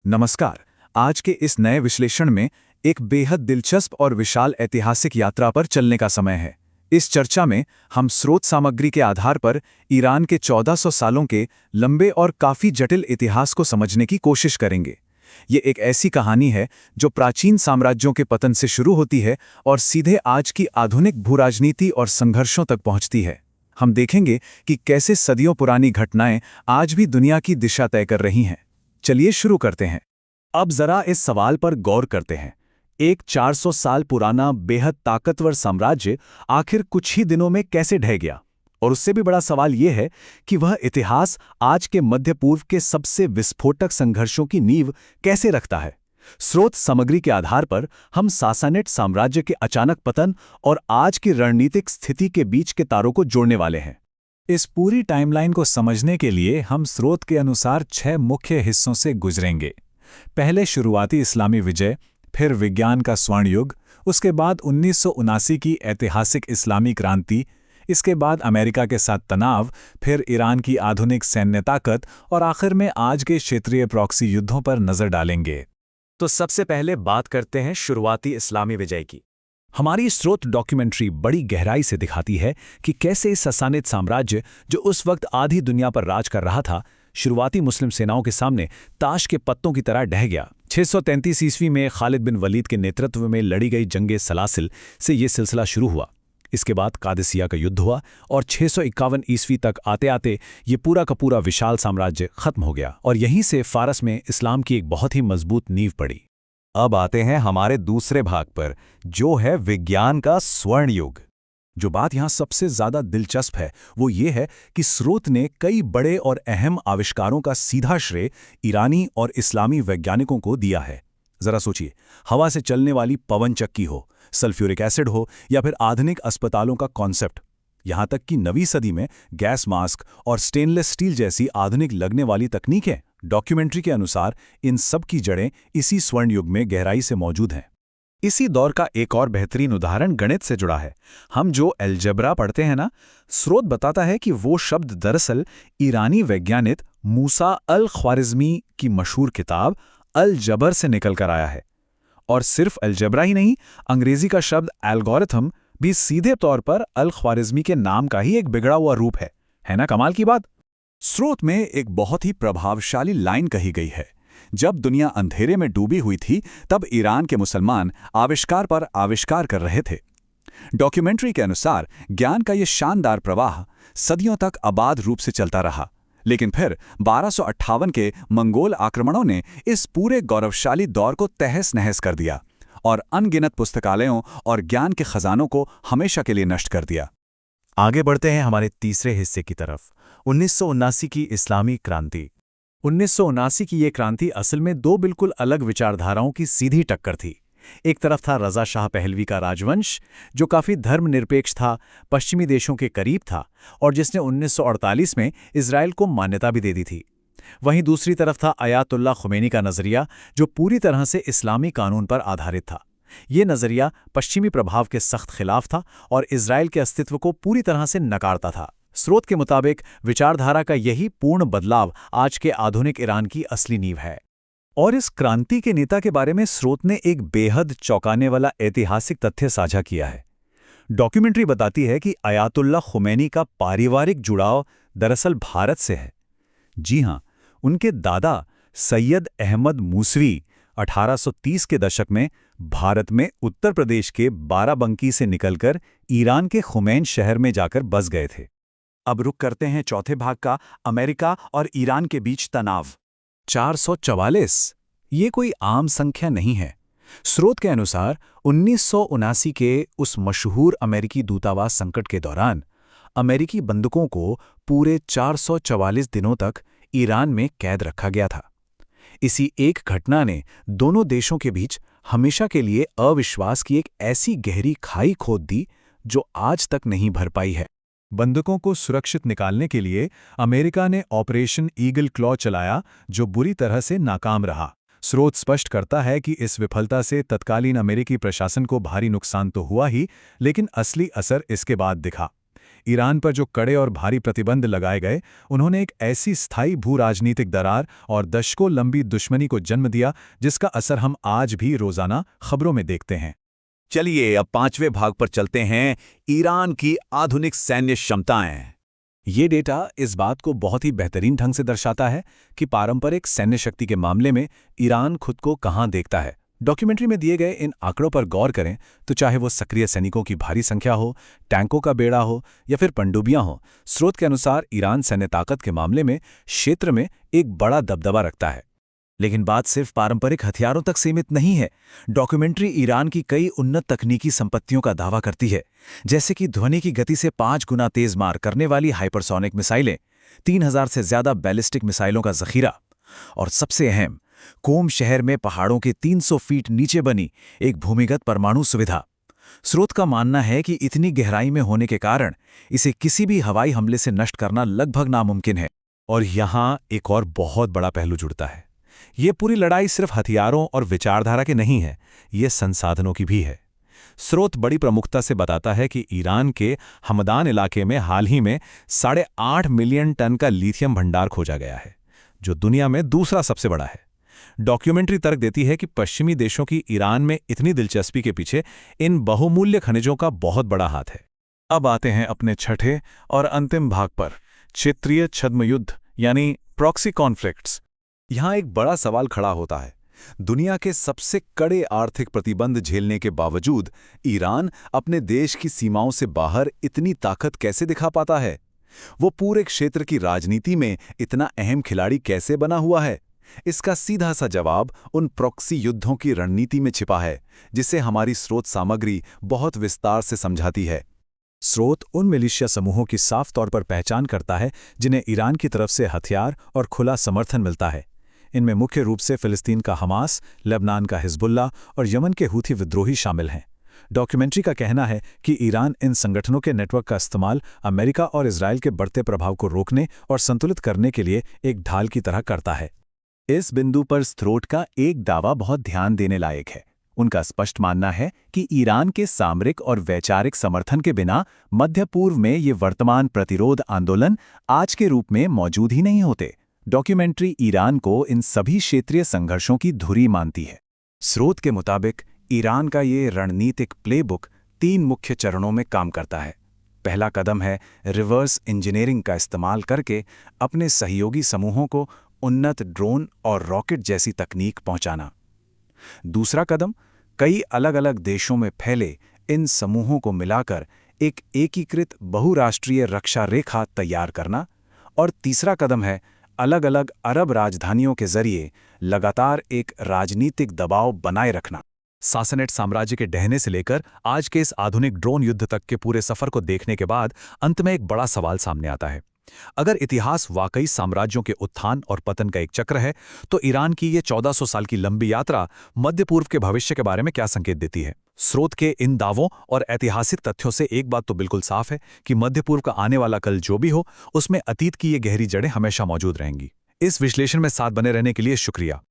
नमस्कार। आज के इस नए विश्लेषण में एक बेहद दिलचस्प और विशाल ऐतिहासिक यात्रा पर चलने का समय है। इस चर्चा में हम स्रोत सामग्री के आधार पर ईरान के 1400 सालों के लंबे और काफी जटिल इतिहास को समझने की कोशिश करेंगे। ये एक ऐसी कहानी है जो प्राचीन साम्राज्यों के पतन से शुरू होती है और सीधे आज की आधुनिक भूराजनीति और संघर्षों तक पहुंचती है। हम देखेंगे कि कैसे सदियों पुरानी घटनाएं आज भी दुनिया की दिशा तय कर रही हैं। चलिए शुरू करते हैं। अब जरा इस सवाल पर गौर करते हैं। एक 400 साल पुराना बेहद ताकतवर साम्राज्य आखिर कुछ ही दिनों में कैसे ढह गया? और उससे भी बड़ा सवाल यह है कि वह इतिहास आज के मध्य पूर्व के सबसे विस्फोटक संघर्षों की नींव कैसे रखता है। स्रोत सामग्री के आधार पर हम सासानेट साम्राज्य के अचानक पतन और आज की रणनीतिक स्थिति के बीच के तारों को जोड़ने वाले हैं। इस पूरी टाइमलाइन को समझने के लिए हम स्रोत के अनुसार 6 मुख्य हिस्सों से गुजरेंगे। पहले शुरुआती इस्लामी विजय, फिर विज्ञान का स्वर्ण युग, उसके बाद 1979 की ऐतिहासिक इस्लामी क्रांति, इसके बाद अमेरिका के साथ तनाव, फिर ईरान की आधुनिक सैन्य ताकत और आखिर में आज के क्षेत्रीय प्रॉक्सी युद्धों पर नजर डालेंगे। तो सबसे पहले बात करते हैं शुरुआती इस्लामी विजय की। हमारी स्रोत डॉक्यूमेंट्री बड़ी गहराई से दिखाती है कि कैसे इस ससानिद साम्राज्य, जो उस वक्त आधी दुनिया पर राज कर रहा था, शुरुआती मुस्लिम सेनाओं के सामने ताश के पत्तों की तरह ढह गया। 633 ईस्वी में खालिद बिन वलीद के नेतृत्व में लड़ी गई जंगे सलासिल से ये सिलसिला शुरू हुआ। इसके बाद कादिसिया का युद्ध हुआ और 651 ईस्वी तक आते आते ये पूरा का पूरा विशाल साम्राज्य खत्म हो गया और यहीं से फारस में इस्लाम की एक बहुत ही मजबूत नींव पड़ी। अब आते हैं हमारे दूसरे भाग पर, जो है विज्ञान का स्वर्ण युग। जो बात यहाँ सबसे ज्यादा दिलचस्प है वो ये है कि स्रोत ने कई बड़े और अहम आविष्कारों का सीधा श्रेय ईरानी और इस्लामी वैज्ञानिकों को दिया है। जरा सोचिए, हवा से चलने वाली पवन चक्की हो, सल्फ्यूरिक एसिड हो या फिर आधुनिक अस्पतालों का कॉन्सेप्ट, यहाँ तक कि नवीं सदी में गैस मास्क और स्टेनलेस स्टील जैसी आधुनिक लगने वाली तकनीकें। डॉक्यूमेंट्री के अनुसार इन सब की जड़ें इसी स्वर्ण युग में गहराई से मौजूद हैं। इसी दौर का एक और बेहतरीन उदाहरण गणित से जुड़ा है। हम जो अलजेब्रा पढ़ते हैं ना, स्रोत बताता है कि वो शब्द दरअसल ईरानी वैज्ञानिक मूसा अल ख्वारिज़मी की मशहूर किताब अल जबर से निकल कर आया है। और सिर्फ अलजेब्रा ही नहीं, अंग्रेजी का शब्द एल्गोरिथम भी सीधे तौर पर अल ख्वारिज़मी के नाम का ही एक बिगड़ा हुआ रूप है ना कमाल की बात? स्रोत में एक बहुत ही प्रभावशाली लाइन कही गई है। जब दुनिया अंधेरे में डूबी हुई थी, तब ईरान के मुसलमान आविष्कार पर आविष्कार कर रहे थे। डॉक्यूमेंट्री के अनुसार ज्ञान का ये शानदार प्रवाह सदियों तक अबाध रूप से चलता रहा, लेकिन फिर 1258 के मंगोल आक्रमणों ने इस पूरे गौरवशाली दौर को तहस-नहस कर दिया और अनगिनत पुस्तकालयों और ज्ञान के खजानों को हमेशा के लिए नष्ट कर दिया। आगे बढ़ते हैं हमारे तीसरे हिस्से की तरफ, 1979 की इस्लामी क्रांति। 1979 की ये क्रांति असल में दो बिल्कुल अलग विचारधाराओं की सीधी टक्कर थी। एक तरफ था रज़ा शाह पहलवी का राजवंश, जो काफ़ी धर्मनिरपेक्ष था, पश्चिमी देशों के करीब था और जिसने 1948 में इजराइल को मान्यता भी दे दी थी। वहीं दूसरी तरफ था अयातुल्ला खुमैनी का नज़रिया, जो पूरी तरह से इस्लामी कानून पर आधारित था। ये नज़रिया पश्चिमी प्रभाव के सख्त खिलाफ था और इजराइल के अस्तित्व को पूरी तरह से नकारता था। स्रोत के मुताबिक विचारधारा का यही पूर्ण बदलाव आज के आधुनिक ईरान की असली नींव है। और इस क्रांति के नेता के बारे में स्रोत ने एक बेहद चौंकाने वाला ऐतिहासिक तथ्य साझा किया है। डॉक्यूमेंट्री बताती है कि अयातुल्ला खुमैनी का पारिवारिक जुड़ाव दरअसल भारत से है। जी हां, उनके दादा सैयद अहमद मूसवी 1830 के दशक में भारत में उत्तर प्रदेश के बाराबंकी से निकलकर ईरान के खुमैन शहर में जाकर बस गए थे। अब रुक करते हैं चौथे भाग का, अमेरिका और ईरान के बीच तनाव। 444 ये कोई आम संख्या नहीं है। स्रोत के अनुसार 1979 के उस मशहूर अमेरिकी दूतावास संकट के दौरान अमेरिकी बंदूकों को पूरे 444 दिनों तक ईरान में कैद रखा गया था। इसी एक घटना ने दोनों देशों के बीच हमेशा के लिए अविश्वास की एक ऐसी गहरी खाई खोद दी जो आज तक नहीं भर पाई है। बंदूकों को सुरक्षित निकालने के लिए अमेरिका ने ऑपरेशन ईगल क्लॉ चलाया, जो बुरी तरह से नाकाम रहा। स्रोत स्पष्ट करता है कि इस विफलता से तत्कालीन अमेरिकी प्रशासन को भारी नुकसान तो हुआ ही, लेकिन असली असर इसके बाद दिखा। ईरान पर जो कड़े और भारी प्रतिबंध लगाए गए, उन्होंने एक ऐसी स्थायी भू राजनीतिक दरार और दशकों लंबी दुश्मनी को जन्म दिया जिसका असर हम आज भी रोजाना खबरों में देखते हैं। चलिए अब 5वें भाग पर चलते हैं, ईरान की आधुनिक सैन्य क्षमताएं। ये डेटा इस बात को बहुत ही बेहतरीन ढंग से दर्शाता है कि पारंपरिक सैन्य शक्ति के मामले में ईरान खुद को कहां देखता है। डॉक्यूमेंट्री में दिए गए इन आंकड़ों पर गौर करें तो चाहे वो सक्रिय सैनिकों की भारी संख्या हो, टैंकों का बेड़ा हो या फिर पनडुब्बियां हो, स्रोत के अनुसार ईरान सैन्य ताकत के मामले में क्षेत्र में एक बड़ा दबदबा रखता है। लेकिन बात सिर्फ पारंपरिक हथियारों तक सीमित नहीं है। डॉक्यूमेंट्री ईरान की कई उन्नत तकनीकी संपत्तियों का दावा करती है, जैसे कि ध्वनि की गति से 5 गुना तेज मार करने वाली हाइपरसोनिक मिसाइलें, 3000 से ज्यादा बैलिस्टिक मिसाइलों का जखीरा और सबसे अहम, कोम शहर में पहाड़ों के 300 फीट नीचे बनी एक भूमिगत परमाणु सुविधा। स्रोत का मानना है कि इतनी गहराई में होने के कारण इसे किसी भी हवाई हमले से नष्ट करना लगभग नामुमकिन है। और यहां एक और बहुत बड़ा पहलू जुड़ता है। ये पूरी लड़ाई सिर्फ हथियारों और विचारधारा की नहीं है, ये संसाधनों की भी है। स्रोत बड़ी प्रमुखता से बताता है कि ईरान के हमदान इलाके में हाल ही में 8.5 मिलियन टन का लिथियम भंडार खोजा गया है, जो दुनिया में दूसरा सबसे बड़ा है। डॉक्यूमेंट्री तर्क देती है कि पश्चिमी देशों की ईरान में इतनी दिलचस्पी के पीछे इन बहुमूल्य खनिजों का बहुत बड़ा हाथ है। अब आते हैं अपने छठे और अंतिम भाग पर, क्षेत्रीय छद्म युद्ध यानी प्रॉक्सी कॉन्फ्लिक्ट्स। यहां एक बड़ा सवाल खड़ा होता है, दुनिया के सबसे कड़े आर्थिक प्रतिबंध झेलने के बावजूद ईरान अपने देश की सीमाओं से बाहर इतनी ताकत कैसे दिखा पाता है? वो पूरे क्षेत्र की राजनीति में इतना अहम खिलाड़ी कैसे बना हुआ है? इसका सीधा सा जवाब उन प्रॉक्सी युद्धों की रणनीति में छिपा है, जिसे हमारी स्रोत सामग्री बहुत विस्तार से समझाती है। स्रोत उन मिलिशिया समूहों की साफ तौर पर पहचान करता है जिन्हें ईरान की तरफ से हथियार और खुला समर्थन मिलता है। इनमें मुख्य रूप से फिलिस्तीन का हमास, लेबनान का हिजबुल्ला और यमन के हूथी विद्रोही शामिल हैं। डॉक्यूमेंट्री का कहना है कि ईरान इन संगठनों के नेटवर्क का इस्तेमाल अमेरिका और इजराइल के बढ़ते प्रभाव को रोकने और संतुलित करने के लिए एक ढाल की तरह करता है। इस बिंदु पर स्रोत का एक दावा बहुत ध्यान देने लायक है। उनका स्पष्ट मानना है कि ईरान के सामरिक और वैचारिक समर्थन के बिना मध्य पूर्व में ये वर्तमान प्रतिरोध आंदोलन आज के रूप में मौजूद ही नहीं होते। डॉक्यूमेंट्री ईरान को इन सभी क्षेत्रीय संघर्षों की धुरी मानती है। स्रोत के मुताबिक ईरान का ये रणनीतिक प्लेबुक 3 मुख्य चरणों में काम करता है। पहला कदम है रिवर्स इंजीनियरिंग का इस्तेमाल करके अपने सहयोगी समूहों को उन्नत ड्रोन और रॉकेट जैसी तकनीक पहुंचाना। दूसरा कदम कई अलग अलग देशों में फैले इन समूहों को मिलाकर एक एकीकृत बहुराष्ट्रीय रक्षा रेखा तैयार करना। और तीसरा कदम है अलग अलग अरब राजधानियों के जरिए लगातार एक राजनीतिक दबाव बनाए रखना। सासनेट साम्राज्य के ढहने से लेकर आज के इस आधुनिक ड्रोन युद्ध तक के पूरे सफर को देखने के बाद अंत में एक बड़ा सवाल सामने आता है। अगर इतिहास वाकई साम्राज्यों के उत्थान और पतन का एक चक्र है, तो ईरान की ये 1400 साल की लंबी यात्रा मध्य पूर्व के भविष्य के बारे में क्या संकेत देती है? स्रोत के इन दावों और ऐतिहासिक तथ्यों से एक बात तो बिल्कुल साफ है कि मध्य पूर्व का आने वाला कल जो भी हो, उसमें अतीत की ये गहरी जड़ें हमेशा मौजूद रहेंगी। इस विश्लेषण में साथ बने रहने के लिए शुक्रिया।